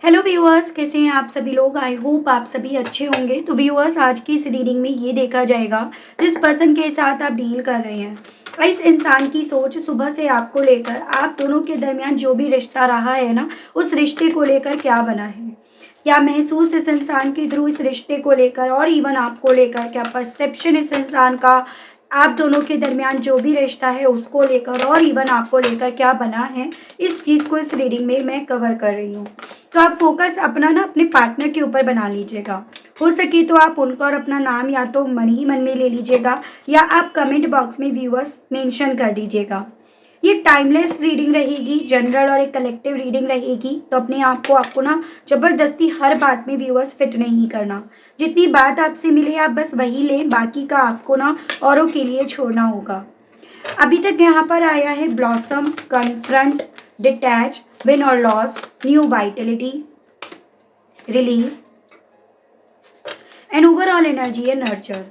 Hello viewers, कैसे हैं आप सभी लोग। आई होप आप सभी अच्छे होंगे। तो व्यूअर्स, आज की इस रीडिंग में ये देखा जाएगा जिस पर्सन के साथ आप डील कर रहे हैं, इस इंसान की सोच सुबह से आपको लेकर आप दोनों के दरमियान जो भी रिश्ता रहा है ना, उस रिश्ते को लेकर क्या बना है, क्या महसूस इस इंसान के थ्रू इस रिश्ते को लेकर और इवन आपको लेकर, क्या परसेप्शन इस इंसान का आप दोनों के दरमियान जो भी रिश्ता है उसको लेकर और इवन आपको लेकर क्या बना है, इस चीज़ को इस रीडिंग में मैं कवर कर रही हूँ। तो आप फोकस अपना ना अपने पार्टनर के ऊपर बना लीजिएगा। हो सके तो आप उनका और अपना नाम या तो मन ही मन में ले लीजिएगा या आप कमेंट बॉक्स में व्यूअर्स मेंशन कर दीजिएगा। ये टाइमलेस रीडिंग रहेगी, जनरल और एक कलेक्टिव रीडिंग रहेगी। तो अपने आप को आपको ना जबरदस्ती हर बात में व्यूअर्स फिट नहीं करना। जितनी बात आपसे मिले आप बस वही लें, बाकी का आपको ना औरों के लिए छोड़ना होगा। अभी तक यहाँ पर आया है ब्लॉसम, कन्फ्रंट, डिटैच, विन और loss, new Vitality, release and overall energy है नर्चर।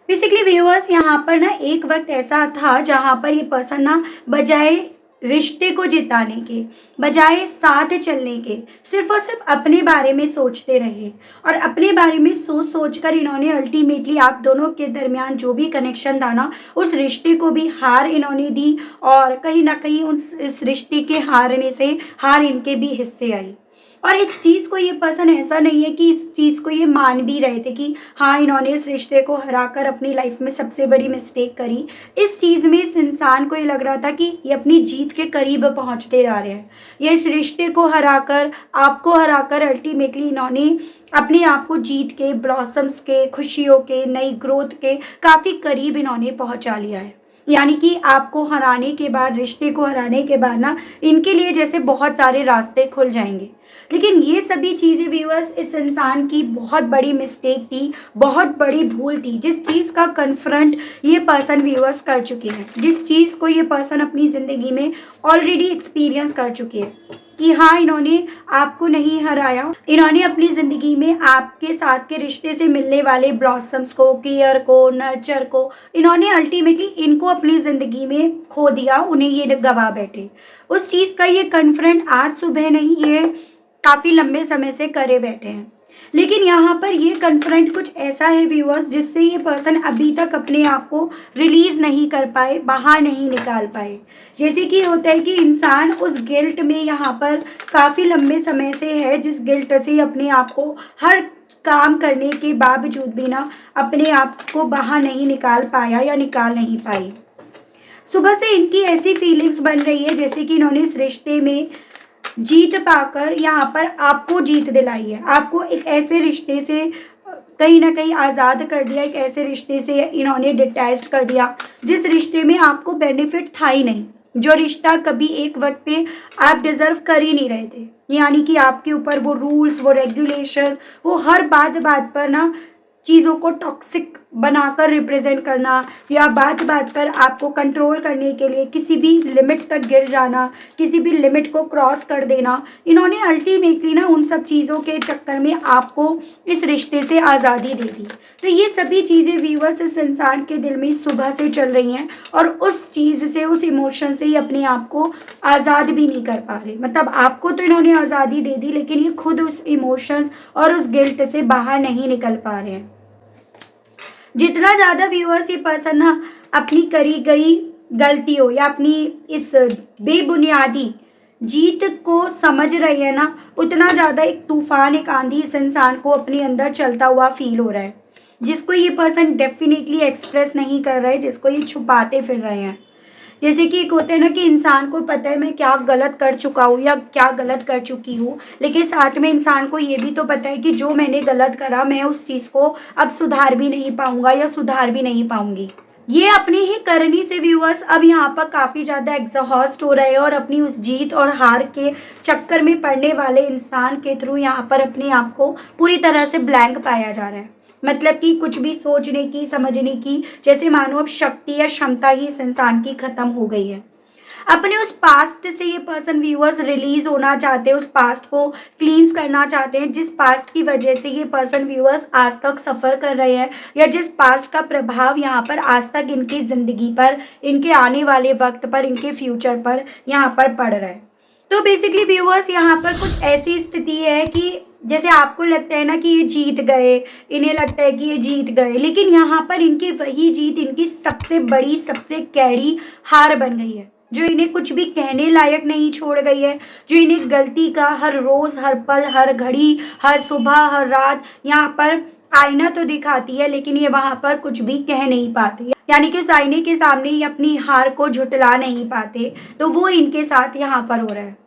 बेसिकली व्यूअर्स, यहाँ पर ना एक वक्त ऐसा था जहाँ पर ये पर्सन ना बजाय रिश्ते को जिताने के, बजाय साथ चलने के, सिर्फ और सिर्फ अपने बारे में सोचते रहे। और अपने बारे में सोच सोच कर इन्होंने अल्टीमेटली आप दोनों के दरमियान जो भी कनेक्शन था ना, उस रिश्ते को भी हार इन्होंने दी। और कहीं ना कहीं उस इस रिश्ते के हारने से हार इनके भी हिस्से आई। और इस चीज़ को ये पर्सन ऐसा नहीं है कि इस चीज़ को ये मान भी रहे थे कि हाँ, इन्होंने इस रिश्ते को हराकर अपनी लाइफ में सबसे बड़ी मिस्टेक करी। इस चीज़ में इस इंसान को ये लग रहा था कि ये अपनी जीत के करीब पहुंचते जा रहे हैं। ये इस रिश्ते को हराकर, आपको हराकर अल्टीमेटली इन्होंने अपने आप को जीत के, ब्लॉसम्स के, खुशियों के, नई ग्रोथ के काफ़ी करीब इन्होंने पहुंचा लिया है। यानी कि आपको हराने के बाद, रिश्ते को हराने के बाद ना, इनके लिए जैसे बहुत सारे रास्ते खुल जाएंगे। लेकिन ये सभी चीज़ें व्यूअर्स इस इंसान की बहुत बड़ी मिस्टेक थी, बहुत बड़ी भूल थी, जिस चीज़ का कन्फ्रंट ये पर्सन व्यूअर्स कर चुके हैं, जिस चीज़ को ये पर्सन अपनी ज़िंदगी में ऑलरेडी एक्सपीरियंस कर चुके हैं कि हाँ, इन्होंने आपको नहीं हराया। इन्होंने अपनी ज़िंदगी में आपके साथ के रिश्ते से मिलने वाले ब्लॉसम्स को, केयर को, नर्चर को, इन्होंने अल्टीमेटली इनको अपनी ज़िंदगी में खो दिया, उन्हें ये गवा बैठे। उस चीज़ का ये कन्फ्रंट आज सुबह नहीं, ये काफ़ी लंबे समय से करे बैठे हैं। लेकिन यहाँ पर ये कन्फ्रंट कुछ ऐसा है व्यूअर्स, जिससे ये पर्सन अभी तक अपने आप को रिलीज़ नहीं कर पाए, बाहर नहीं निकाल पाए। जैसे कि होता है कि इंसान उस गिल्ट में यहाँ पर काफ़ी लंबे समय से है, जिस गिल्ट से अपने आप को हर काम करने के बावजूद भी ना अपने आप को बाहर नहीं निकाल पाया या निकाल नहीं पाई। सुबह से इनकी ऐसी फीलिंग्स बन रही है जैसे कि इन्होंने इस रिश्ते में जीत पाकर यहाँ पर आपको जीत दिलाई है, आपको एक ऐसे रिश्ते से कहीं ना कहीं आज़ाद कर दिया, एक ऐसे रिश्ते से इन्होंने डिटैच कर दिया जिस रिश्ते में आपको बेनिफिट था ही नहीं, जो रिश्ता कभी एक वक्त पे आप डिजर्व कर ही नहीं रहे थे। यानी कि आपके ऊपर वो रूल्स, वो रेगुलेशंस, वो हर बात बात पर ना चीज़ों को टॉक्सिक बनाकर रिप्रेजेंट करना, या बात बात पर आपको कंट्रोल करने के लिए किसी भी लिमिट तक गिर जाना, किसी भी लिमिट को क्रॉस कर देना, इन्होंने अल्टीमेटली ना उन सब चीज़ों के चक्कर में आपको इस रिश्ते से आज़ादी दे दी। तो ये सभी चीज़ें व्यूअर्स इस इंसान के दिल में सुबह से चल रही हैं और उस चीज़ से, उस इमोशन से ही अपने आप को आज़ाद भी नहीं कर पा रहे। मतलब आपको तो इन्होंने आज़ादी दे दी, लेकिन ये खुद उस इमोशंस और उस गिल्ट से बाहर नहीं निकल पा रहे हैं। जितना ज़्यादा व्यूअर्स ये पर्सन ना अपनी करी गई गलतियों या अपनी इस बेबुनियादी जीत को समझ रहे हैं ना, उतना ज़्यादा एक तूफान, एक आंधी इस इंसान को अपने अंदर चलता हुआ फील हो रहा है, जिसको ये पर्सन डेफिनेटली एक्सप्रेस नहीं कर रहे, जिसको ये छुपाते फिर रहे हैं। जैसे कि एक होता है ना कि इंसान को पता है मैं क्या गलत कर चुका हूँ या क्या गलत कर चुकी हूँ, लेकिन साथ में इंसान को ये भी तो पता है कि जो मैंने गलत करा मैं उस चीज़ को अब सुधार भी नहीं पाऊंगा या सुधार भी नहीं पाऊंगी। ये अपनी ही करनी से व्यूअर्स अब यहाँ पर काफ़ी ज़्यादा एग्जॉस्ट हो रहे हैं और अपनी उस जीत और हार के चक्कर में पड़ने वाले इंसान के थ्रू यहाँ पर अपने आप को पूरी तरह से ब्लैंक पाया जा रहा है। मतलब कि कुछ भी सोचने की, समझने की, जैसे मानो अब शक्ति या क्षमता ही इस इंसान की खत्म हो गई है। अपने उस पास्ट से ये पर्सन व्यूअर्स रिलीज होना चाहते हैं, उस पास्ट को क्लींस करना चाहते हैं, जिस पास्ट की वजह से ये पर्सन व्यूअर्स आज तक सफ़र कर रहे हैं, या जिस पास्ट का प्रभाव यहाँ पर आज तक इनकी ज़िंदगी पर, इनके आने वाले वक्त पर, इनके फ्यूचर पर यहाँ पर पड़ रहा है। तो बेसिकली व्यूअर्स यहाँ पर कुछ ऐसी स्थिति है कि जैसे आपको लगता है ना कि ये जीत गए, इन्हें लगता है कि ये जीत गए, लेकिन यहाँ पर इनकी वही जीत इनकी सबसे बड़ी, सबसे कैड़ी हार बन गई है, जो इन्हें कुछ भी कहने लायक नहीं छोड़ गई है, जो इन्हें गलती का हर रोज़, हर पल, हर घड़ी, हर सुबह, हर रात यहाँ पर आईना तो दिखाती है, लेकिन ये वहाँ पर कुछ भी कह नहीं पाती। यानी कि उस आईने के सामने ये अपनी हार को झुठला नहीं पाते, तो वो इनके साथ यहाँ पर हो रहा है।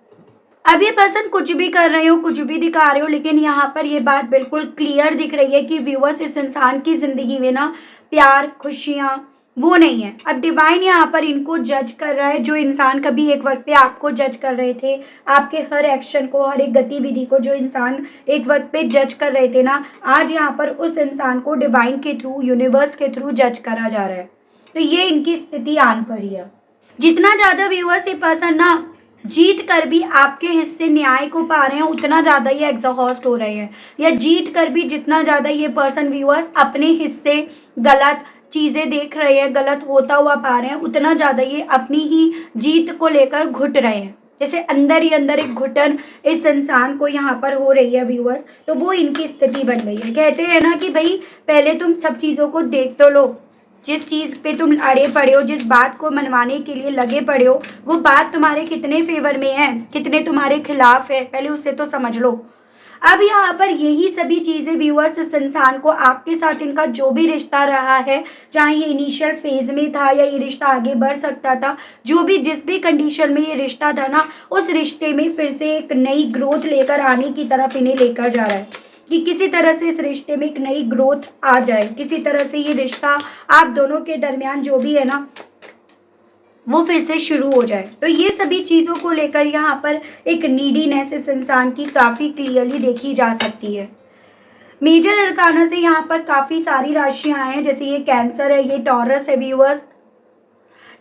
अब ये पर्सन कुछ भी कर रहे हो, कुछ भी दिखा रहे हो, लेकिन यहाँ पर ये बात बिल्कुल क्लियर दिख रही है कि व्यूअर्स इस इंसान की ज़िंदगी में ना प्यार, खुशियाँ वो नहीं है। अब डिवाइन यहाँ पर इनको जज कर रहा है, जो इंसान कभी एक वक्त पे आपको जज कर रहे थे, आपके हर एक्शन को, हर एक गतिविधि को जो इंसान एक वक्त पे जज कर रहे थे ना, आज यहाँ पर उस इंसान को डिवाइन के थ्रू, यूनिवर्स के थ्रू जज करा जा रहा है। तो ये इनकी स्थिति आन पड़ी है। जितना ज़्यादा व्यूअर्स ये पर्सन ना जीत कर भी आपके हिस्से न्याय को पा रहे हैं, उतना ज़्यादा ये एग्जॉस्ट हो रहे हैं, या जीत कर भी जितना ज़्यादा ये पर्सन व्यूअर्स अपने हिस्से गलत चीज़ें देख रहे हैं, गलत होता हुआ पा रहे हैं, उतना ज़्यादा ये अपनी ही जीत को लेकर घुट रहे हैं। जैसे अंदर ही अंदर एक घुटन इस इंसान को यहाँ पर हो रही है व्यूअर्स, तो वो इनकी स्थिति बन गई है। कहते हैं ना कि भाई पहले तुम सब चीज़ों को देख तो लो, जिस चीज़ पे तुम अड़े पड़े हो, जिस बात को मनवाने के लिए लगे पड़े हो, वो बात तुम्हारे कितने फेवर में है, कितने तुम्हारे खिलाफ है, पहले उसे तो समझ लो। अब यहाँ पर यही सभी चीज़ें व्यूअर्स इस इंसान को आपके साथ इनका जो भी रिश्ता रहा है, चाहे ये इनिशियल फेज में था या ये रिश्ता आगे बढ़ सकता था, जो भी जिस भी कंडीशन में ये रिश्ता था ना, उस रिश्ते में फिर से एक नई ग्रोथ लेकर आने की तरफ इन्हें लेकर जा रहा है कि किसी तरह से इस रिश्ते में एक नई ग्रोथ आ जाए, किसी तरह से ये रिश्ता आप दोनों के दरमियान जो भी है ना वो फिर से शुरू हो जाए। तो ये सभी चीज़ों को लेकर यहाँ पर एक नीडीनेस इस इंसान की काफ़ी क्लियरली देखी जा सकती है। मेजर अरकाना से यहाँ पर काफ़ी सारी राशियाँ हैं, जैसे ये कैंसर है, ये टॉरस है व्यूअर्स,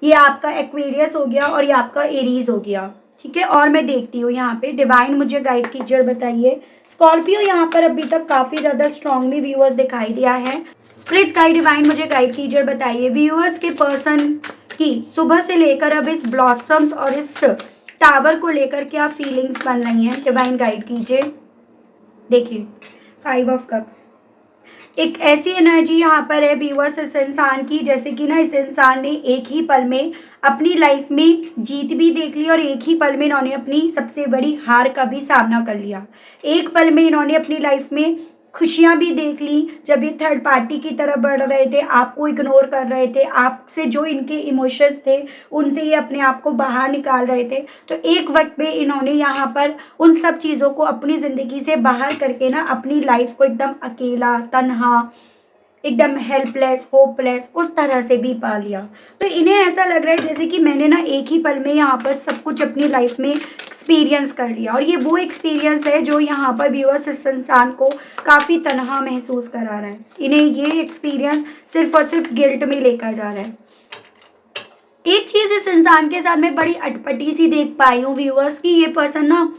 ये आपका एक्वेरियस हो गया और ये आपका एरीज हो गया। ठीक है, और मैं देखती हूँ यहाँ पे डिवाइन मुझे गाइड कीजिए, बताइए। स्कॉर्पियो यहाँ पर अभी तक काफ़ी ज़्यादा स्ट्रांगली व्यूअर्स दिखाई दिया है। स्पिरिट्स गाइड डिवाइन मुझे गाइड कीजिए, बताइए व्यूअर्स के पर्सन की सुबह से लेकर अब इस ब्लॉसम्स और इस टावर को लेकर क्या फीलिंग्स बन रही हैं, डिवाइन गाइड कीजिए। देखिए 5 ऑफ कप्स, एक ऐसी एनर्जी यहाँ पर है व्यूअर्स इस इंसान की, जैसे कि ना इस इंसान ने एक ही पल में अपनी लाइफ में जीत भी देख ली और एक ही पल में इन्होंने अपनी सबसे बड़ी हार का भी सामना कर लिया। एक पल में इन्होंने अपनी लाइफ में खुशियाँ भी देख ली, जब ये थर्ड पार्टी की तरफ बढ़ रहे थे, आपको इग्नोर कर रहे थे, आपसे जो इनके इमोशंस थे उनसे ये अपने आप को बाहर निकाल रहे थे। तो एक वक्त पे इन्होंने यहाँ पर उन सब चीज़ों को अपनी ज़िंदगी से बाहर करके ना अपनी लाइफ को एकदम अकेला, तन्हा, एकदम हेल्पलेस, होपलेस उस तरह से भी पा लिया। तो इन्हें ऐसा लग रहा है जैसे कि मैंने ना एक ही पल में यहाँ पर सब कुछ अपनी लाइफ में एक्सपीरियंस कर लिया, और ये वो एक्सपीरियंस है जो यहाँ पर व्यूअर्स इस इंसान को काफ़ी तनहा महसूस करा रहा है। इन्हें ये एक्सपीरियंस सिर्फ और सिर्फ गिल्ट में लेकर जा रहा है। एक चीज़ इस इंसान के साथ मैं बड़ी अटपटी सी देख पाई हूँ व्यूअर्स की, ये पर्सन ना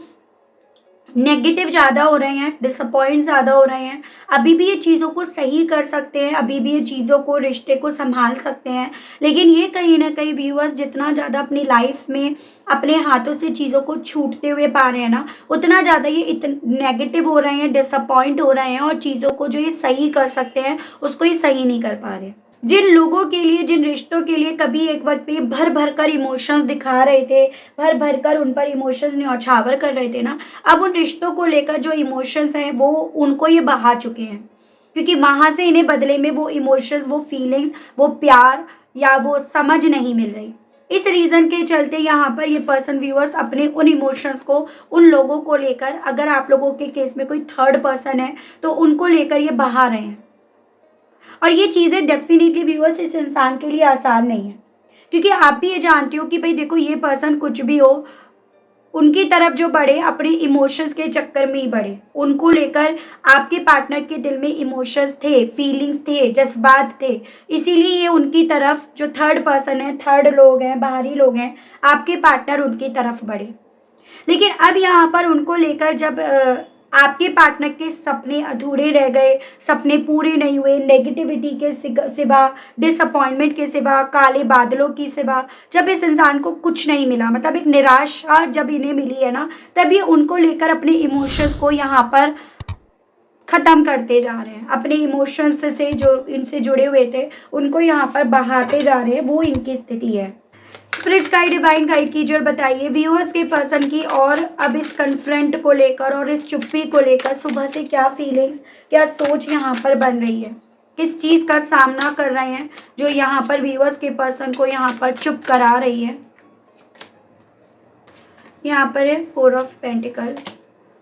नेगेटिव ज़्यादा हो रहे हैं, डिसअपॉइंट ज़्यादा हो रहे हैं। अभी भी ये चीज़ों को सही कर सकते हैं, अभी भी ये चीज़ों को, रिश्ते को संभाल सकते हैं, लेकिन ये कहीं ना कहीं व्यूअर्स जितना ज़्यादा अपनी लाइफ में अपने हाथों से चीज़ों को छूटते हुए पा रहे हैं ना, उतना ज़्यादा ये नेगेटिव हो रहे हैं, डिसअपॉइंट हो रहे हैं, और चीज़ों को जो ये सही कर सकते हैं उसको ये सही नहीं कर पा रहे। जिन लोगों के लिए, जिन रिश्तों के लिए कभी एक वक्त पे भर भर कर इमोशंस दिखा रहे थे, भर भर कर उन पर इमोशंस न्यौछावर कर रहे थे ना, अब उन रिश्तों को लेकर जो इमोशंस हैं वो उनको ये बहा चुके हैं, क्योंकि वहाँ से इन्हें बदले में वो इमोशंस, वो फीलिंग्स, वो प्यार या वो समझ नहीं मिल रही। इस रीज़न के चलते यहाँ पर ये पर्सन व्यूअर्स अपने उन इमोशंस को, उन लोगों को लेकर, अगर आप लोगों के केस में कोई थर्ड पर्सन है तो उनको लेकर ये बहा रहे हैं। और ये चीज़ें डेफिनेटली व्यूअर्स इस इंसान के लिए आसान नहीं है, क्योंकि आप भी ये जानती हो कि भाई देखो ये पर्सन कुछ भी हो, उनकी तरफ जो बढ़े अपने इमोशंस के चक्कर में ही बढ़े। उनको लेकर आपके पार्टनर के दिल में इमोशंस थे, फीलिंग्स थे, जज्बात थे, इसीलिए ये उनकी तरफ, जो थर्ड पर्सन है, थर्ड लोग हैं, बाहरी लोग हैं, आपके पार्टनर उनकी तरफ बढ़े। लेकिन अब यहाँ पर उनको लेकर जब आपके पार्टनर के सपने अधूरे रह गए, सपने पूरे नहीं हुए, नेगेटिविटी के सिवा, डिसअपॉइंटमेंट के सिवा, काले बादलों की सिवा, जब इस इंसान को कुछ नहीं मिला, मतलब एक निराशा जब इन्हें मिली है ना, तभी उनको लेकर अपने इमोशंस को यहाँ पर ख़त्म करते जा रहे हैं। अपने इमोशंस से जो इनसे जुड़े हुए थे उनको यहाँ पर बहाते जा रहे हैं, वो इनकी स्थिति है। स्पिरिट्स गाइड, डिवाइन गाइड कीजिए और बताइए व्यूअर्स के पर्सन की और अब इस कन्फ्रंट को लेकर और इस चुप्पी को लेकर सुबह से क्या फीलिंग्स, क्या सोच यहाँ पर बन रही है, किस चीज़ का सामना कर रहे हैं जो यहाँ पर व्यूअर्स के पर्सन को यहाँ पर चुप करा रही है। यहाँ पर है 4 of pentacle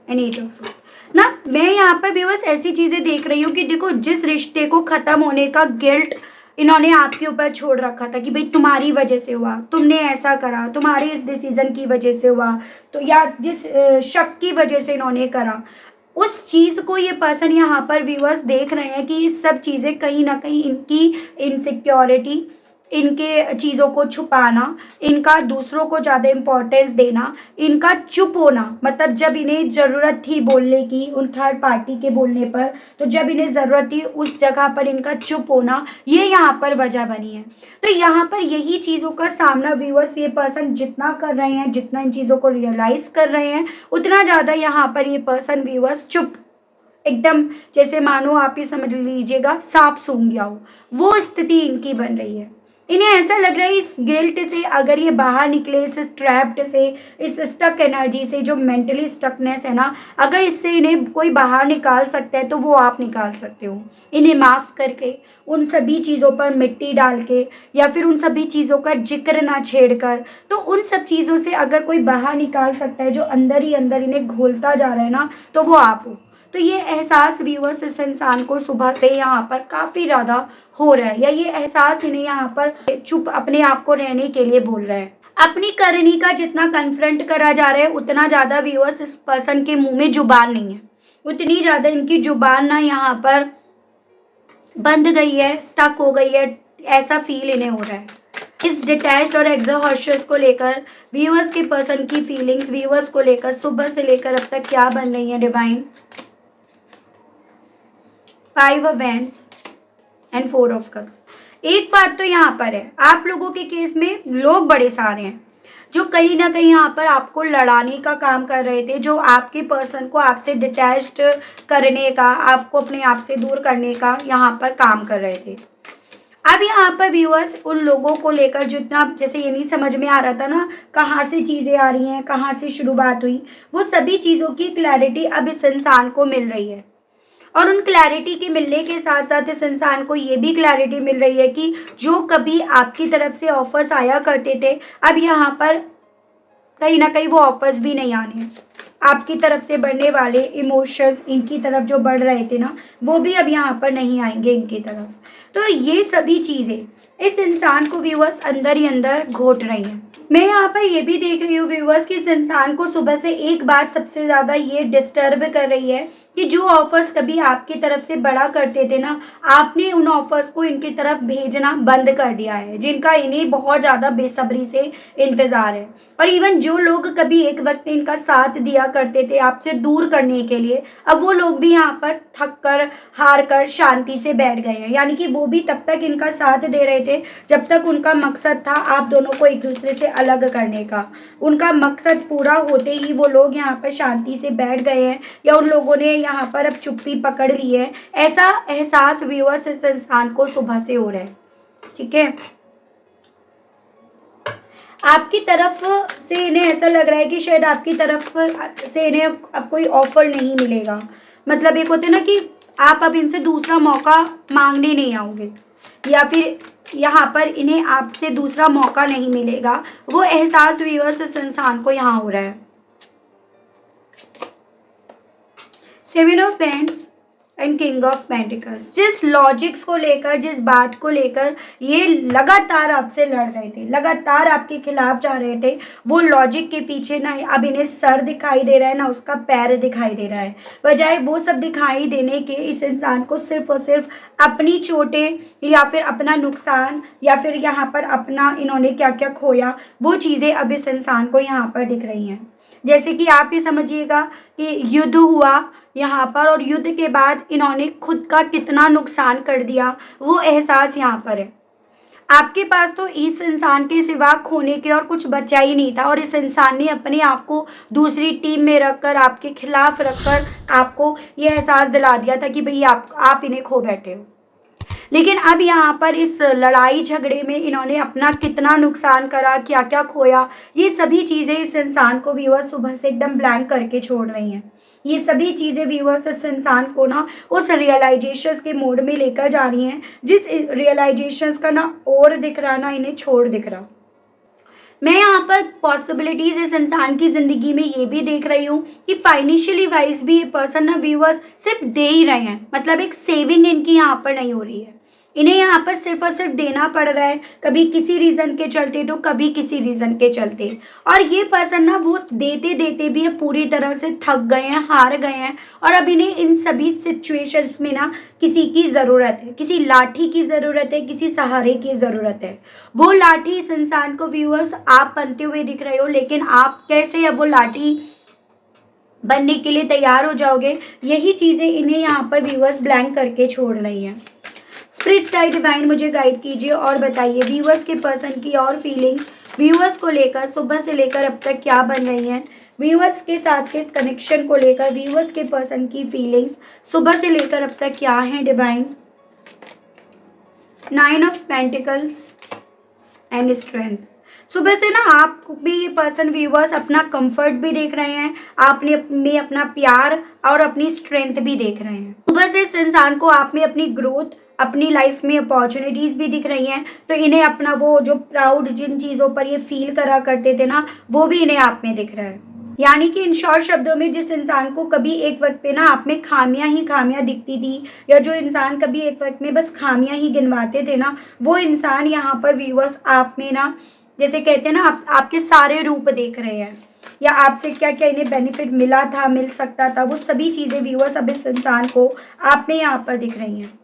and 8 of sword ना। मैं यहाँ पर व्यूअर्स ऐसी चीज़ें देख रही हूँ कि देखो, जिस रिश्ते को ख़त्म होने का गिल्ट इन्होंने आपके ऊपर छोड़ रखा था कि भाई तुम्हारी वजह से हुआ, तुमने ऐसा करा, तुम्हारे इस डिसीजन की वजह से हुआ, तो या जिस शक की वजह से इन्होंने करा, उस चीज़ को ये पर्सन यहाँ पर व्यूअर्स देख रहे हैं कि ये सब चीज़ें कहीं ना कहीं इनकी इनसिक्योरिटी, इनके चीज़ों को छुपाना, इनका दूसरों को ज़्यादा इम्पोर्टेंस देना, इनका चुप होना, मतलब जब इन्हें ज़रूरत थी बोलने की उन थर्ड पार्टी के बोलने पर, तो जब इन्हें ज़रूरत थी उस जगह पर इनका चुप होना, ये यहाँ पर वजह बनी है। तो यहाँ पर यही चीज़ों का सामना व्यूअर्स ये पर्सन जितना कर रहे हैं, जितना इन चीज़ों को रियलाइज़ कर रहे हैं, उतना ज़्यादा यहाँ पर ये पर्सन व्यूअर्स चुप, एकदम जैसे मानो आप ही समझ लीजिएगा सांप सूंघ गया हो, वो स्थिति इनकी बन रही है। इन्हें ऐसा लग रहा है इस गिल्ट से अगर ये बाहर निकले, इस ट्रैप्ड से, इस स्टक एनर्जी से, जो मेंटली स्टकनेस है ना, अगर इससे इन्हें कोई बाहर निकाल सकता है तो वो आप निकाल सकते हो। इन्हें माफ़ करके, उन सभी चीज़ों पर मिट्टी डाल के, या फिर उन सभी चीज़ों का जिक्र ना छेड़ कर, तो उन सब चीज़ों से अगर कोई बाहर निकाल सकता है जो अंदर ही अंदर इन्हें घोलता जा रहा है ना, तो वो आप हो। तो ये एहसास व्यूअर्स इस इंसान को सुबह से यहाँ पर काफ़ी ज़्यादा हो रहा है, या ये एहसास इन्हें यहाँ पर चुप अपने आप को रहने के लिए बोल रहा है। अपनी करनी का जितना कन्फ्रंट करा जा रहा है उतना ज़्यादा व्यूअर्स इस पर्सन के मुंह में जुबान नहीं है, उतनी ज़्यादा इनकी जुबान ना यहाँ पर बंद गई है, स्टक हो गई है, ऐसा फील इन्हें हो रहा है। इस डिटैच्ड और एग्जॉस्टर्स को लेकर व्यूअर्स के पर्सन की फीलिंग्स व्यूअर्स को लेकर सुबह से लेकर अब तक क्या बन रही है divine. 5 of wands and 4 of cups. एक बात तो यहाँ पर है, आप लोगों के केस में लोग बड़े सारे हैं जो कहीं ना कहीं यहाँ पर आपको लड़ाने का काम कर रहे थे, जो आपके पर्सन को आपसे डिटैच्ड करने का, आपको अपने आप से दूर करने का यहाँ पर काम कर रहे थे। अब यहाँ पर व्यूअर्स उन लोगों को लेकर जितना, जैसे ये नहीं समझ में आ रहा था ना कहाँ से चीज़ें आ रही हैं, कहाँ से शुरुआत हुई, वो सभी चीज़ों की क्लैरिटी अब इस इंसान को मिल रही है। और उन क्लैरिटी के मिलने के साथ साथ इस इंसान को ये भी क्लैरिटी मिल रही है कि जो कभी आपकी तरफ से ऑफर्स आया करते थे, अब यहाँ पर कहीं ना कहीं वो ऑफर्स भी नहीं आने हैं। आपकी तरफ से बढ़ने वाले इमोशंस इनकी तरफ जो बढ़ रहे थे ना, वो भी अब यहाँ पर नहीं आएंगे इनकी तरफ। तो ये सभी चीज़ें इस इंसान को व्यूअर्स अंदर ही अंदर घोट रही हैं। मैं यहाँ पर ये भी देख रही हूँ व्यूअर्स कि इस इंसान को सुबह से एक बात सबसे ज़्यादा ये डिस्टर्ब कर रही है कि जो ऑफर्स कभी आपकी तरफ से बड़ा करते थे ना, आपने उन ऑफर्स को इनकी तरफ भेजना बंद कर दिया है, जिनका इन्हें बहुत ज़्यादा बेसब्री से इंतज़ार है। और इवन जो लोग कभी एक वक्त इनका साथ दिया करते थे आपसे दूर करने के लिए, अब वो लोग भी यहाँ पर थक कर, हार कर शांति से बैठ गए हैं। यानी कि वो भी तब तक इनका साथ दे रहे थे जब तक उनका मकसद था आप दोनों को एक दूसरे से अलग करने का। उनका मकसद पूरा होते ही वो लोग यहाँ पर शांति से बैठ गए हैं, या उन लोगों ने यहाँ पर अब चुप्पी पकड़ ली है। ऐसा एहसास व्यूअर्स इस इंसान को सुबह से हो रहा है। ठीक है, आपकी तरफ से इन्हें ऐसा लग रहा है कि शायद आपकी तरफ से इन्हें अब कोई ऑफर नहीं मिलेगा। मतलब एक होते हैं ना कि आप अब इनसे दूसरा मौका मांगने नहीं आओगे, या फिर यहाँ पर इन्हें आपसे दूसरा मौका नहीं मिलेगा। वो एहसास व्यूअर्स इस इंसान को यहाँ हो रहा है। 7 of paints and king of pentacles. जिस लॉजिक्स को लेकर, जिस बात को लेकर ये लगातार आपसे लड़ रहे थे, लगातार आपके खिलाफ जा रहे थे, वो लॉजिक के पीछे ना अब इन्हें सर दिखाई दे रहा है, ना उसका पैर दिखाई दे रहा है। बजाय वो सब दिखाई देने के इस इंसान को सिर्फ और सिर्फ अपनी चोटें, या फिर अपना नुकसान, या फिर यहाँ पर अपना इन्होंने क्या क्या खोया, वो चीज़ें अब इस इंसान को यहाँ पर दिख रही हैं। जैसे कि आप ये समझिएगा कि युद्ध हुआ यहाँ पर, और युद्ध के बाद इन्होंने खुद का कितना नुकसान कर दिया, वो एहसास यहाँ पर है। आपके पास तो इस इंसान के सिवा खोने के और कुछ बचा ही नहीं था, और इस इंसान ने अपने आप को दूसरी टीम में रखकर, आपके खिलाफ रखकर आपको ये एहसास दिला दिया था कि भई आप इन्हें खो बैठे हो। लेकिन अब यहाँ पर इस लड़ाई झगड़े में इन्होंने अपना कितना नुकसान करा, क्या क्या खोया, ये सभी चीज़ें इस इंसान को व्यूअर्स सुबह से एकदम ब्लैंक करके छोड़ रही हैं। ये सभी चीज़ें व्यूअर्स इस इंसान को ना उस रियलाइजेशंस के मोड में लेकर जा रही हैं, जिस रियलाइजेशंस का ना और दिख रहा ना इन्हें छोड़ दिख रहा। मैं यहाँ पर पॉसिबिलिटीज इस इंसान की ज़िंदगी में ये भी देख रही हूँ कि फाइनेंशियली वाइज भी ये पर्सन ना व्यूअर्स सिर्फ दे ही रहे हैं, मतलब एक सेविंग इनकी यहाँ पर नहीं हो रही है। इन्हें यहाँ पर सिर्फ और सिर्फ देना पड़ रहा है, कभी किसी रीज़न के चलते तो कभी किसी रीज़न के चलते। और ये पर्सन ना वो देते देते भी अब पूरी तरह से थक गए हैं, हार गए हैं, और अब इन्हें इन सभी सिचुएशंस में ना किसी की ज़रूरत है, किसी लाठी की ज़रूरत है, किसी सहारे की ज़रूरत है। वो लाठी इस इंसान को व्यूअर्स आप बनते हुए दिख रहे हो, लेकिन आप कैसे अब वो लाठी बनने के लिए तैयार हो जाओगे, यही चीज़ें इन्हें यहाँ पर व्यूअर्स ब्लैंक करके छोड़ रही हैं। स्पिरिट गाइड डिवाइन मुझे गाइड कीजिए और बताइए व्यूअर्स के पर्सन की और फीलिंग्स व्यूअर्स को लेकर सुबह से लेकर अब तक क्या बन रही हैं, व्यूअर्स के साथ के इस कनेक्शन को लेकर व्यूअर्स के पर्सन की फीलिंग्स सुबह से लेकर अब तक क्या हैं divine. 9 of pentacles and strength. सुबह से ना आप भी ये पर्सन व्यूअर्स अपना कंफर्ट भी देख रहे हैं, आपने में अपना प्यार और अपनी स्ट्रेंथ भी देख रहे हैं। सुबह से इस इंसान को आप में अपनी ग्रोथ, अपनी लाइफ में अपॉर्चुनिटीज़ भी दिख रही हैं, तो इन्हें अपना वो जो प्राउड जिन चीज़ों पर ये फील करा करते थे ना, वो भी इन्हें आप में दिख रहा है। यानी कि इन शॉर्ट शब्दों में जिस इंसान को कभी एक वक्त पे ना आप में खामियां ही खामियां दिखती थी, या जो इंसान कभी एक वक्त में बस खामियां ही गिनवाते थे ना, वो इंसान यहाँ पर व्यूअर्स आप में ना, जैसे कहते हैं ना, आपके सारे रूप देख रहे हैं, या आपसे क्या क्या इन्हें बेनिफिट मिला था, मिल सकता था, वो सभी चीज़ें व्यूअर्स अब इस इंसान को आप में यहाँ पर दिख रही हैं।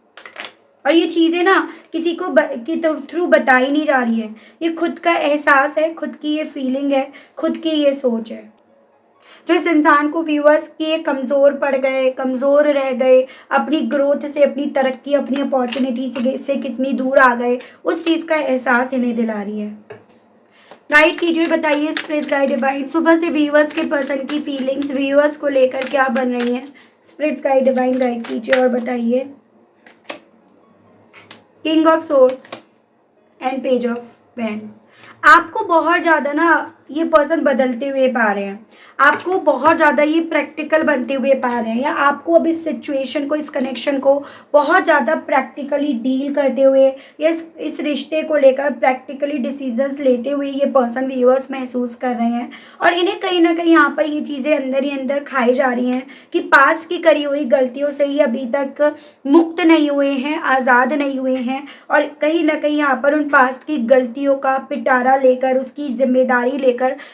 और ये चीज़ें ना किसी को की थ्रू बताई नहीं जा रही है, ये खुद का एहसास है, खुद की ये फीलिंग है, खुद की ये सोच है, जो इस इंसान को व्यूअर्स कि ये कमज़ोर पड़ गए, कमज़ोर रह गए, अपनी ग्रोथ से, अपनी तरक्की, अपनी अपॉर्चुनिटी से कितनी दूर आ गए, उस चीज़ का एहसास इन्हें दिला रही है। गाइड कीजिए, बताइए स्पिरिट गाइड डिवाइन सुबह से व्यूअर्स के पर्सन की फीलिंग्स व्यूअर्स को लेकर क्या बन रही हैं। स्पिरिट गाइड डिवाइन गाइड कीजिए और बताइए। King of swords and page of wands. आपको बहुत ज़्यादा ना ये पर्सन बदलते हुए पा रहे हैं, आपको बहुत ज़्यादा ये प्रैक्टिकल बनते हुए पा रहे हैं, या आपको अब इस सिचुएशन को, इस कनेक्शन को बहुत ज़्यादा प्रैक्टिकली डील करते हुए, या इस रिश्ते को लेकर प्रैक्टिकली डिसीजंस लेते हुए ये पर्सन व्यूअर्स महसूस कर रहे हैं। और इन्हें कहीं ना कहीं यहाँ पर ये चीज़ें अंदर ही अंदर खाई जा रही हैं कि पास्ट की करी हुई गलतियों से ही अभी तक मुक्त नहीं हुए हैं, आज़ाद नहीं हुए हैं, और कहीं ना कहीं यहाँ पर उन पास्ट की गलतियों का पिटारा लेकर, उसकी जिम्मेदारी लेकर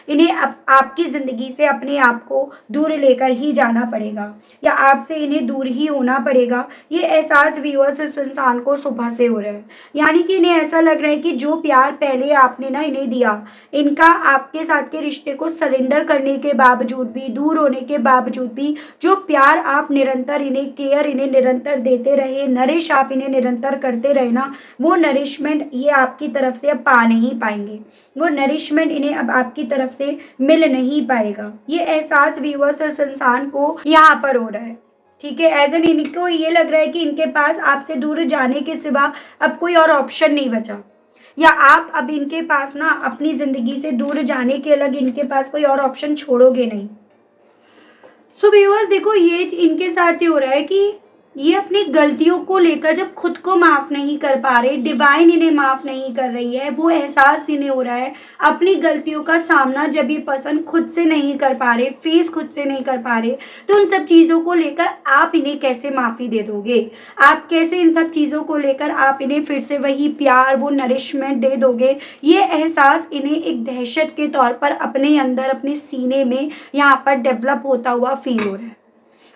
इन्हें आपकी ज़िंदगी से अपने आप को दूर लेकर ही जाना पड़ेगा, या आपसे इन्हें दूर ही होना पड़ेगा। ये एहसास व्यूअर्स इस इंसान को सुबह से हो रहा है, यानी कि इन्हें ऐसा लग रहा है कि जो प्यार पहले आपने ना इन्हें दिया, इनका आपके साथ के रिश्ते को सरेंडर करने के बावजूद भी, दूर होने के बावजूद भी, जो प्यार आप निरंतर इन्हें, केयर इन्हें निरंतर देते रहे, नरिश आप इन्हें निरंतर करते रहे ना, वो नरिशमेंट ये आपकी तरफ से अब पा नहीं पाएंगे, वो नरिशमेंट इन्हें अब आपकी तरफ से मिल नहीं पाएगा। ये एहसास व्यूअर्स इस इंसान को यहाँ पर हो रहा है, ठीक है। एज एन इनको ये लग रहा है कि इनके पास आपसे दूर जाने के सिवा अब कोई और ऑप्शन नहीं बचा, या आप अब इनके पास ना अपनी ज़िंदगी से दूर जाने के अलग इनके पास कोई और ऑप्शन छोड़ोगे नहीं। सो व्यूअर्स देखो, ये इनके साथ ही हो रहा है कि ये अपनी गलतियों को लेकर जब खुद को माफ़ नहीं कर पा रहे, डिवाइन इन्हें माफ़ नहीं कर रही है, वो एहसास इन्हें हो रहा है अपनी गलतियों का सामना जब ये पर्सन खुद से नहीं कर पा रहे, फेस खुद से नहीं कर पा रहे, तो उन सब चीज़ों को लेकर आप इन्हें कैसे माफ़ी दे दोगे, आप कैसे इन सब चीज़ों को लेकर आप इन्हें फिर से वही प्यार, वो नरिशमेंट दे दोगे। ये एहसास इन्हें एक दहशत के तौर पर अपने अंदर, अपने सीने में यहाँ पर डेवलप होता हुआ फील हो रहा है।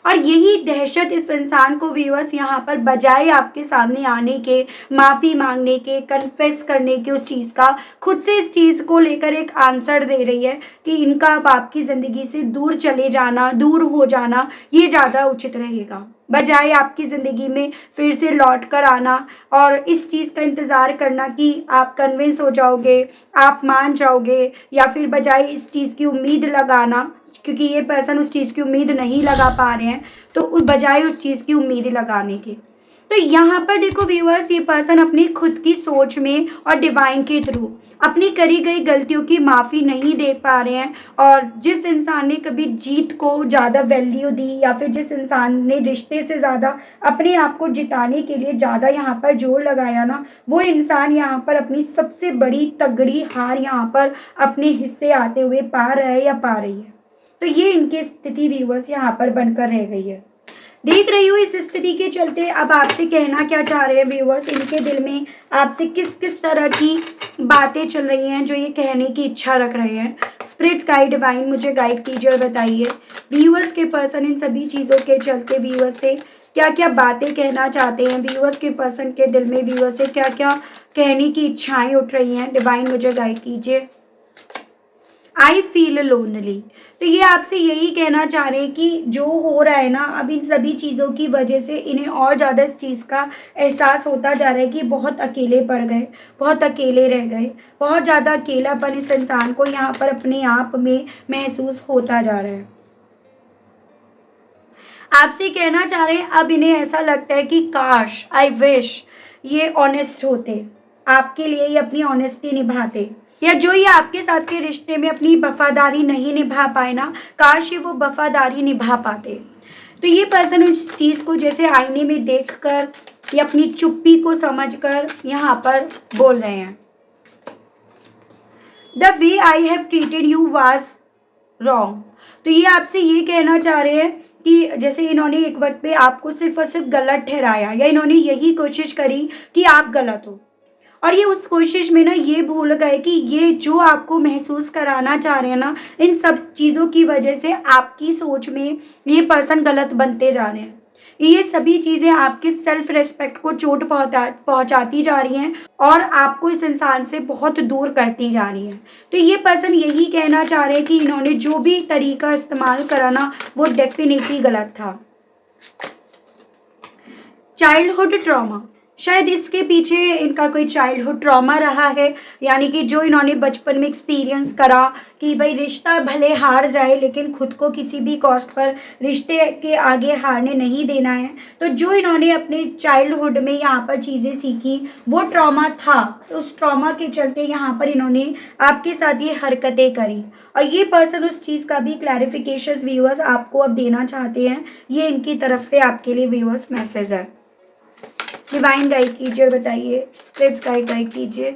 और यही दहशत इस इंसान को व्यूअर्स यहाँ पर बजाय आपके सामने आने के, माफ़ी मांगने के, कन्फेस करने के उस चीज़ का, खुद से इस चीज़ को लेकर एक आंसर दे रही है कि इनका अब आपकी ज़िंदगी से दूर चले जाना, दूर हो जाना, ये ज़्यादा उचित रहेगा, बजाय आपकी ज़िंदगी में फिर से लौट कर आना और इस चीज़ का इंतज़ार करना कि आप कन्विंस हो जाओगे, आप मान जाओगे, या फिर बजाय इस चीज़ की उम्मीद लगाना, क्योंकि ये पर्सन उस चीज़ की उम्मीद नहीं लगा पा रहे हैं, तो उस बजाय उस चीज़ की उम्मीद लगाने की। तो यहाँ पर देखो व्यूअर्स, ये पर्सन अपनी खुद की सोच में और डिवाइन के थ्रू अपनी करी गई गलतियों की माफ़ी नहीं दे पा रहे हैं। और जिस इंसान ने कभी जीत को ज़्यादा वैल्यू दी, या फिर जिस इंसान ने रिश्ते से ज़्यादा अपने आप को जिताने के लिए ज़्यादा यहाँ पर जोर लगाया ना, वो इंसान यहाँ पर अपनी सबसे बड़ी तगड़ी हार यहाँ पर अपने हिस्से आते हुए पा रहा है या पा रही है। तो ये इनकी स्थिति व्यूअर्स यहाँ पर बनकर रह गई है। देख रही हूँ इस स्थिति के चलते अब आपसे कहना क्या चाह रहे हैं व्यूअर्स, इनके दिल में आपसे किस किस तरह की बातें चल रही हैं जो ये कहने की इच्छा रख रहे हैं। स्पिरिट्स गाइड डिवाइन मुझे गाइड कीजिए और बताइए व्यूअर्स के पर्सन इन सभी चीज़ों के चलते व्यूअर्स से क्या क्या बातें कहना चाहते हैं, व्यूअर्स के पर्सन के दिल में व्यूअर्स से क्या क्या कहने की इच्छाएं उठ रही हैं। डिवाइन मुझे गाइड कीजिए। आई फील लोनली, तो ये आपसे यही कहना चाह रहे हैं कि जो हो रहा है ना, अब इन सभी चीज़ों की वजह से इन्हें और ज़्यादा इस चीज़ का एहसास होता जा रहा है कि बहुत अकेले पड़ गए, बहुत अकेले रह गए, बहुत ज़्यादा अकेलापन इस इंसान को यहाँ पर अपने आप में महसूस होता जा रहा है। आपसे कहना चाह रहे हैं अब इन्हें ऐसा लगता है कि काश, आई विश ये ऑनेस्ट होते, आपके लिए ये अपनी ऑनेस्टी निभाते, या जो ये आपके साथ के रिश्ते में अपनी वफादारी नहीं निभा पाए ना, काश ये वो वफादारी निभा पाते। तो ये पर्सन उस चीज़ को जैसे आईने में देखकर या अपनी चुप्पी को समझकर यहाँ पर बोल रहे हैं, the way I have treated you was wrong. तो ये आपसे ये कहना चाह रहे हैं कि जैसे इन्होंने एक वक्त पे आपको सिर्फ और सिर्फ गलत ठहराया, या इन्होंने यही कोशिश करी कि आप गलत हो, और ये उस कोशिश में ना ये भूल गए कि ये जो आपको महसूस कराना चाह रहे हैं ना, इन सब चीज़ों की वजह से आपकी सोच में ये पर्सन गलत बनते जा रहे हैं। ये सभी चीज़ें आपके सेल्फ रेस्पेक्ट को चोट पहुंचाती जा रही हैं और आपको इस इंसान से बहुत दूर करती जा रही हैं। तो ये पर्सन यही कहना चाह रहे हैं कि इन्होंने जो भी तरीका इस्तेमाल करा ना, वो डेफिनेटली गलत था। चाइल्डहुड ट्रॉमा, शायद इसके पीछे इनका कोई चाइल्डहुड ट्रॉमा रहा है, यानी कि जो इन्होंने बचपन में एक्सपीरियंस करा कि भाई रिश्ता भले हार जाए लेकिन खुद को किसी भी कॉस्ट पर रिश्ते के आगे हारने नहीं देना है। तो जो इन्होंने अपने चाइल्डहुड में यहाँ पर चीज़ें सीखी वो ट्रॉमा था, तो उस ट्रॉमा के चलते यहाँ पर इन्होंने आपके साथ ये हरकतें करी, और ये पर्सन उस चीज़ का भी क्लैरिफिकेशन व्यूअर्स आपको अब देना चाहते हैं। ये इनकी तरफ से आपके लिए व्यूअर्स मैसेज है। डिवाइन गाइड कीजिए, बताइए स्पिरिट्स गाइड कीजिए।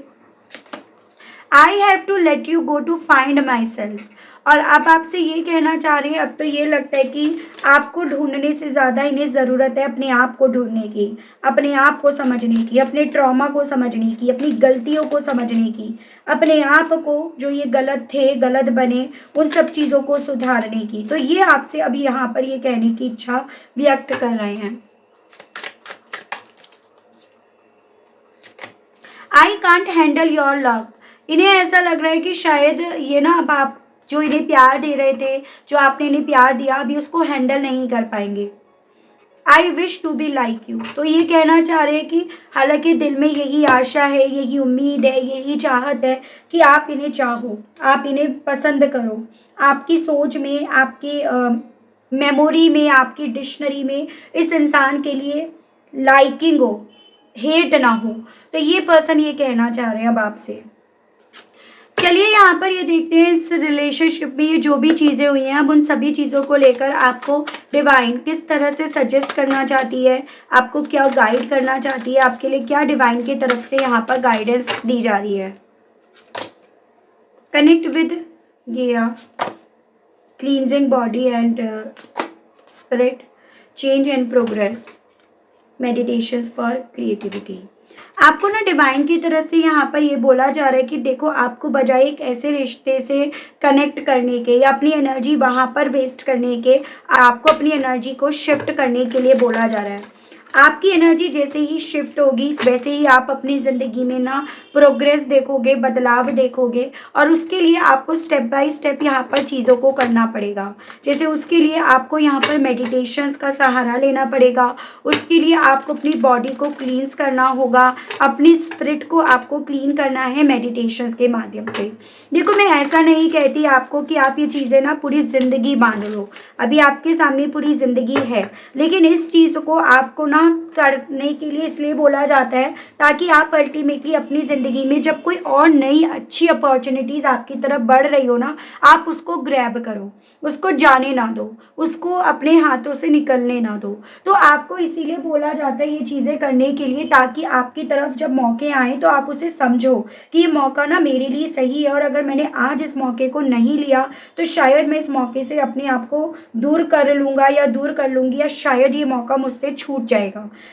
I have to let you go to find myself, और अब आपसे ये कहना चाह रहे हैं, अब तो ये लगता है कि आपको ढूंढने से ज़्यादा इन्हें ज़रूरत है अपने आप को ढूंढने की, अपने आप को समझने की, अपने ट्रॉमा को समझने की, अपनी गलतियों को समझने की, अपने आप को जो ये गलत थे, गलत बने, उन सब चीज़ों को सुधारने की। तो ये आपसे अभी यहाँ पर ये कहने की इच्छा व्यक्त कर रहे हैं। I can't handle your love, इन्हें ऐसा लग रहा है कि शायद ये ना अब आप जो इन्हें प्यार दे रहे थे, जो आपने इन्हें प्यार दिया, अभी उसको हैंडल नहीं कर पाएंगे। I wish to be like you, तो ये कहना चाह रहे हैं कि हालांकि दिल में यही आशा है, यही उम्मीद है, यही चाहत है कि आप इन्हें चाहो, आप इन्हें पसंद करो, आपकी सोच में, आपकी मेमोरी में, आपकी डिक्शनरी में इस इंसान के लिए लाइकिंग हो, हेट ना हो। तो ये पर्सन ये कहना चाह रहे हैं अब आपसे। चलिए यहाँ पर ये देखते हैं इस रिलेशनशिप में ये जो भी चीज़ें हुई हैं, अब उन सभी चीज़ों को लेकर आपको डिवाइन किस तरह से सजेस्ट करना चाहती है, आपको क्या गाइड करना चाहती है, आपके लिए क्या डिवाइन की तरफ से यहाँ पर गाइडेंस दी जा रही है। कनेक्ट विद गेया, cleansing body and spirit, change and progress, meditation for creativity. आपको ना डिवाइन की तरफ से यहाँ पर ये बोला जा रहा है कि देखो, आपको बजाय एक ऐसे रिश्ते से कनेक्ट करने के या अपनी एनर्जी वहाँ पर वेस्ट करने के, आपको अपनी एनर्जी को शिफ्ट करने के लिए बोला जा रहा है। आपकी एनर्जी जैसे ही शिफ्ट होगी वैसे ही आप अपनी ज़िंदगी में ना प्रोग्रेस देखोगे, बदलाव देखोगे, और उसके लिए आपको स्टेप बाय स्टेप यहाँ पर चीज़ों को करना पड़ेगा। जैसे उसके लिए आपको यहाँ पर मेडिटेशंस का सहारा लेना पड़ेगा, उसके लिए आपको अपनी बॉडी को क्लींस करना होगा, अपनी स्पिरिट को आपको क्लीन करना है मेडिटेशंस के माध्यम से। देखो, मैं ऐसा नहीं कहती आपको कि आप ये चीज़ें ना पूरी ज़िंदगी मान लो, अभी आपके सामने पूरी ज़िंदगी है, लेकिन इस चीज़ को आपको ना करने के लिए इसलिए बोला जाता है ताकि आप अल्टीमेटली अपनी ज़िंदगी में जब कोई और नई अच्छी अपॉर्चुनिटीज़ आपकी तरफ बढ़ रही हो ना, आप उसको ग्रैब करो, उसको जाने ना दो, उसको अपने हाथों से निकलने ना दो। तो आपको इसीलिए बोला जाता है ये चीज़ें करने के लिए, ताकि आपकी तरफ जब मौके आएँ तो आप उसे समझो कि ये मौका ना मेरे लिए सही है, और अगर मैंने आज इस मौके को नहीं लिया तो शायद मैं इस मौके से अपने आप को दूर कर लूँगा या दूर कर लूँगी, या शायद ये मौका मुझसे छूट जाएगा।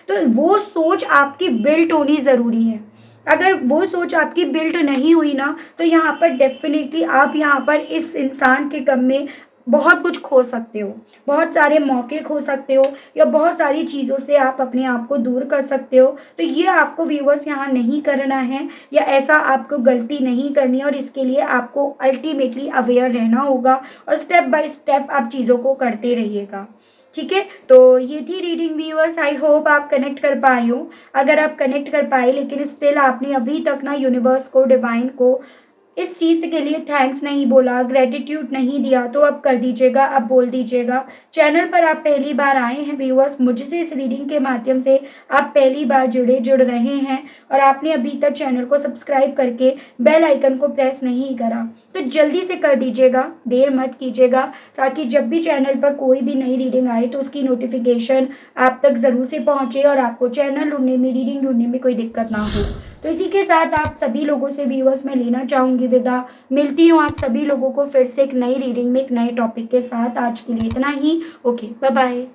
तो वो सोच आपकी बिल्ट होनी ज़रूरी है। अगर वो सोच आपकी बिल्ट नहीं हुई ना, तो यहाँ पर डेफ़िनिटली आप यहाँ पर इस इंसान के गम में बहुत कुछ खो सकते हो। बहुत सारे मौके खो सकते हो, या बहुत सारी चीज़ों से आप अपने आप को दूर कर सकते हो। तो ये आपको व्यूअर्स यहाँ नहीं करना है, या ऐसा आपको गलती नहीं करनी है, और इसके लिए आपको अल्टीमेटली अवेयर रहना होगा, और स्टेप बाय स्टेप आप चीज़ों को करते रहिएगा। ठीक है? तो ये थी रीडिंग व्यूअर्स, आई होप आप कनेक्ट कर पाए हो। अगर आप कनेक्ट कर पाए लेकिन स्टिल आपने अभी तक ना यूनिवर्स को, डिवाइन को इस चीज़ के लिए थैंक्स नहीं बोला, ग्रैटिट्यूड नहीं दिया, तो अब कर दीजिएगा, अब बोल दीजिएगा। चैनल पर आप पहली बार आए हैं व्यूअर्स, मुझसे इस रीडिंग के माध्यम से आप पहली बार जुड़ रहे हैं, और आपने अभी तक चैनल को सब्सक्राइब करके बेल आइकन को प्रेस नहीं करा, तो जल्दी से कर दीजिएगा, देर मत कीजिएगा, ताकि जब भी चैनल पर कोई भी नई रीडिंग आए तो उसकी नोटिफिकेशन आप तक ज़रूर से पहुँचे, और आपको चैनल ढूंढने में, रीडिंग ढूंढने में कोई दिक्कत ना हो। तो इसी के साथ आप सभी लोगों से व्यूअर्स मैं लेना चाहूँगी विदा। मिलती हूँ आप सभी लोगों को फिर से एक नई रीडिंग में, एक नए टॉपिक के साथ। आज के लिए इतना ही। Okay, bye bye.